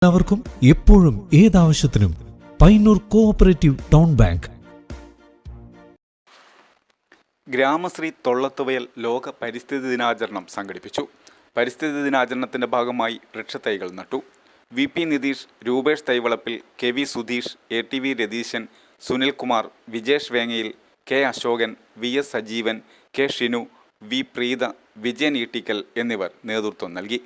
എല്ലാവർക്കും എപ്പോഴും ഏതാവശ്യത്തിനും Payyanur cooperative town bank. Gramasree Thollathuvayal ലോക പരിസ്ഥിതി ദിനാചരണം സംഘടിപ്പിച്ചു. പരിസ്ഥിതി ദിനാചരണത്തിന്റെ ഭാഗമായി വൃക്ഷത്തൈകൾ നട്ടു. VP Nitish, Rupesh Thaivalappil, KV Sudheesh, ATV Ratheeshan, Sunilkumar, Vijesh Vengayil, K Ashokan, VS Sajeevan, K Shinu, V Preetha, Vijayan Eettikkal എന്നിവർ നേതൃത്വം നൽകി.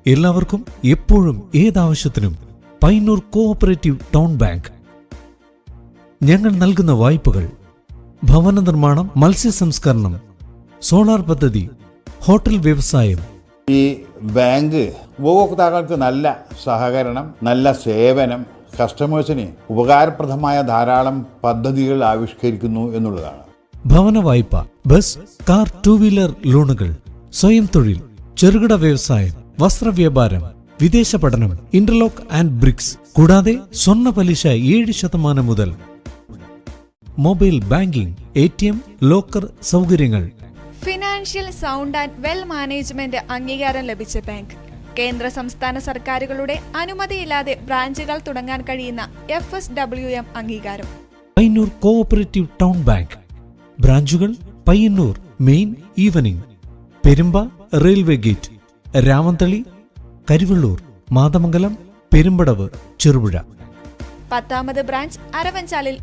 എല്ലാവർക്കും എപ്പോഴും ഏതാവശ്യത്തിനും പയ്യന്നൂർ കോഓപ്പറേറ്റീവ് ടൗൺ ബാങ്ക്. ഞങ്ങൾ നൽകുന്ന വായ്പകൾ ഭവന നിർമ്മാണം, മത്സ്യ സംസ്കരണം, സോളാർ പദ്ധതി, ഹോട്ടൽ വ്യവസായം. ഈ ബാങ്ക് ഉപഭോക്താക്കൾക്ക് നല്ല സഹകരണം, നല്ല സേവനം, കസ്റ്റമേഴ്സിന് ഉപകാരപ്രദമായ ധാരാളം പദ്ധതികൾ ആവിഷ്കരിക്കുന്നു എന്നുള്ളതാണ്. ഭവന വായ്പ, ബസ്, കാർ, 2 വീലർ ലോണുകൾ, സ്വയം തൊഴിൽ, ചെറുകിട വ്യവസായം, വസ്ത്രവ്യാപാരം, വിദേശ പഠനം, ഇന്റർലോക്ക് ആൻഡ് ബ്രിക്സ്, കൂടാതെ സ്വർണ്ണ പലിശ 7% മുതൽ. മൊബൈൽ ബാങ്കിംഗ്, ATM, ലോക്കർ സൗകര്യങ്ങൾ. Financial sound and well management അംഗീകാരം ലഭിച്ച ബാങ്ക്. കേന്ദ്ര സംസ്ഥാന സർക്കാരുകളുടെ അനുമതിയില്ലാതെ ബ്രാഞ്ചുകൾ തുടങ്ങാൻ കഴിയുന്ന FSWM അംഗീകാരം. Payyanur cooperative town bank. ബ്രാഞ്ചുകൾ Payyanur main evening, Perumba railway gate, Ramanthali, Karivellur, Mathamangalam, Perumbadavu, Cherupuzha. 10ാമത് ബ്രാഞ്ച് അരവഞ്ചാലിൽ